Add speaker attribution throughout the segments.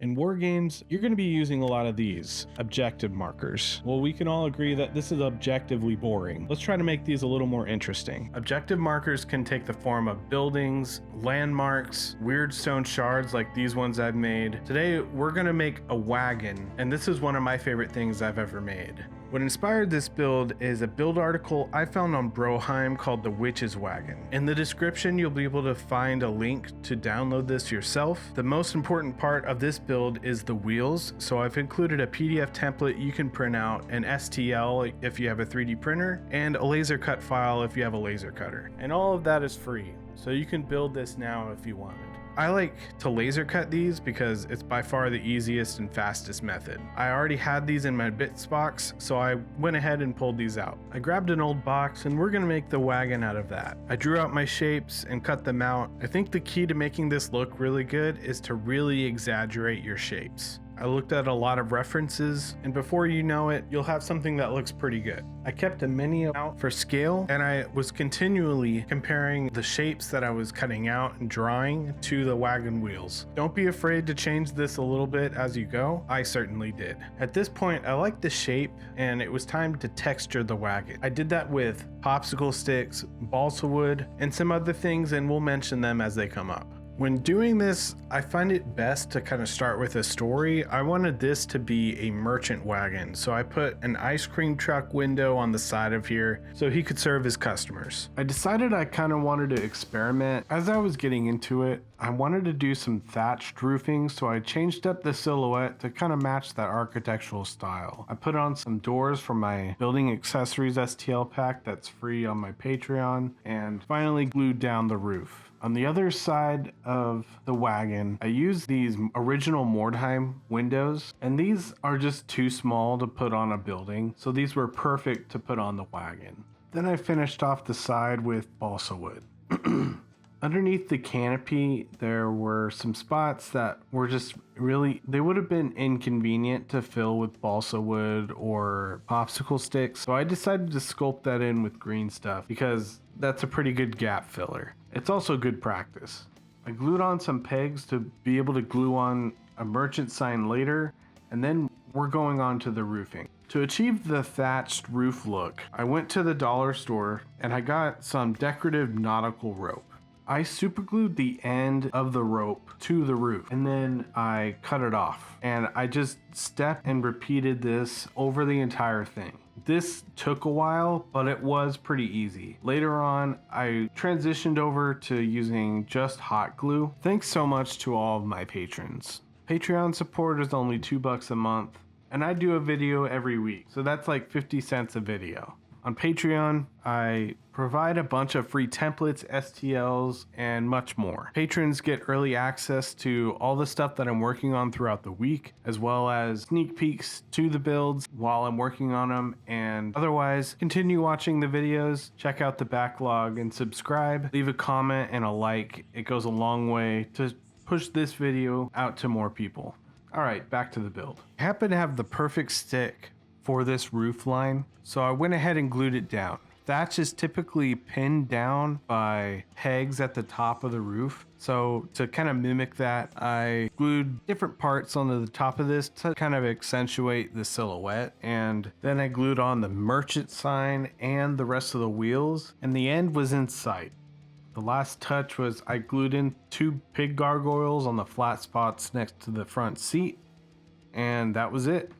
Speaker 1: In war games, you're going to be using a lot of these objective markers. Well, we can all agree that this is objectively boring. Let's try to make these a little more interesting. Objective markers can take the form of buildings, landmarks, weird stone shards like these ones I've made. Today, we're going to make a wagon, and this is one of my favorite things I've ever made. What inspired this build is a build article I found on Mordheim called the Witch's Wagon. In the description, you'll be able to find a link to download this yourself. The most important part of this build is the wheels, so I've included a PDF template you can print out, an STL if you have a 3D printer, and a laser cut file if you have a laser cutter. And all of that is free, so you can build this now if you wanted. I like to laser cut these because it's by far the easiest and fastest method. I already had these in my bits box, so I went ahead and pulled these out. I grabbed an old box and we're gonna make the wagon out of that. I drew out my shapes and cut them out. I think the key to making this look really good is to really exaggerate your shapes. I looked at a lot of references, and before you know it, you'll have something that looks pretty good. I kept a mini out for scale, and I was continually comparing the shapes that I was cutting out and drawing to the wagon wheels. Don't be afraid to change this a little bit as you go. I certainly did. At this point, I liked the shape, and it was time to texture the wagon. I did that with popsicle sticks, balsa wood, and some other things, and we'll mention them as they come up. When doing this, I find it best to kind of start with a story. I wanted this to be a merchant wagon, so I put an ice cream truck window on the side of here so he could serve his customers. I decided I kind of wanted to experiment. As I was getting into it, I wanted to do some thatched roofing, so I changed up the silhouette to kind of match that architectural style. I put on some doors from my building accessories STL pack that's free on my Patreon, and finally glued down the roof. On the other side of the wagon, I used these original Mordheim windows, and these are just too small to put on a building, so these were perfect to put on the wagon. Then I finished off the side with balsa wood. Underneath the canopy, there were some spots that were just really, they would have been inconvenient to fill with balsa wood or popsicle sticks. So I decided to sculpt that in with green stuff because that's a pretty good gap filler. It's also good practice. I glued on some pegs to be able to glue on a merchant sign later, and then we're going on to the roofing. To achieve the thatched roof look, I went to the dollar store and I got some decorative nautical rope. I superglued the end of the rope to the roof, and then I cut it off, and I just stepped and repeated this over the entire thing. This took a while, but it was pretty easy. Later on, I transitioned over to using just hot glue. Thanks so much to all of my patrons. Patreon support is only $2 a month, and I do a video every week, so that's like 50 cents a video. On Patreon, I provide a bunch of free templates, STLs, and much more. Patrons get early access to all the stuff that I'm working on throughout the week, as well as sneak peeks to the builds while I'm working on them. And otherwise, continue watching the videos, check out the backlog, and subscribe. Leave a comment and a like. It goes a long way to push this video out to more people. All right, back to the build. I happen to have the perfect stick for this roof line, so I went ahead and glued it down. Thatch is typically pinned down by pegs at the top of the roof. So to kind of mimic that, I glued different parts onto the top of this to kind of accentuate the silhouette. And then I glued on the merchant sign and the rest of the wheels, and the end was in sight. The last touch was I glued in 2 pig gargoyles on the flat spots next to the front seat, and that was it.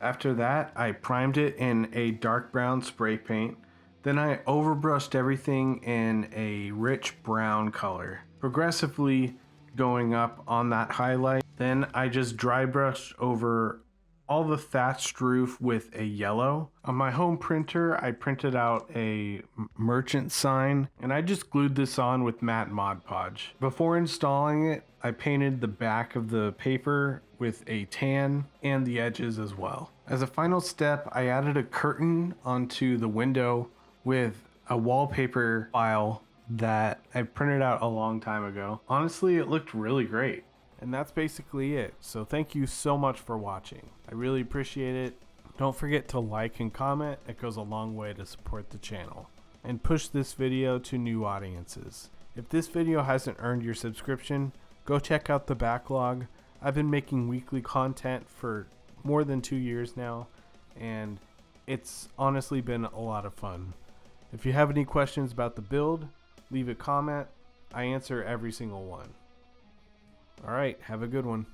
Speaker 1: After that, I primed it in a dark brown spray paint. Then I overbrushed everything in a rich brown color, progressively going up on that highlight. Then I just dry brushed over all the thatched roof with a yellow. On my home printer, I printed out a merchant sign, and I just glued this on with matte Mod Podge. Before installing it, I painted the back of the paper with a tan and the edges as well. As a final step, I added a curtain onto the window with a wallpaper file that I printed out a long time ago. Honestly, it looked really great. And that's basically it. So thank you so much for watching. I really appreciate it. Don't forget to like and comment. It goes a long way to support the channel. And push this video to new audiences. If this video hasn't earned your subscription, go check out the backlog. I've been making weekly content for more than 2 years now, and it's honestly been a lot of fun. If you have any questions about the build, leave a comment. I answer every single one. All right, have a good one.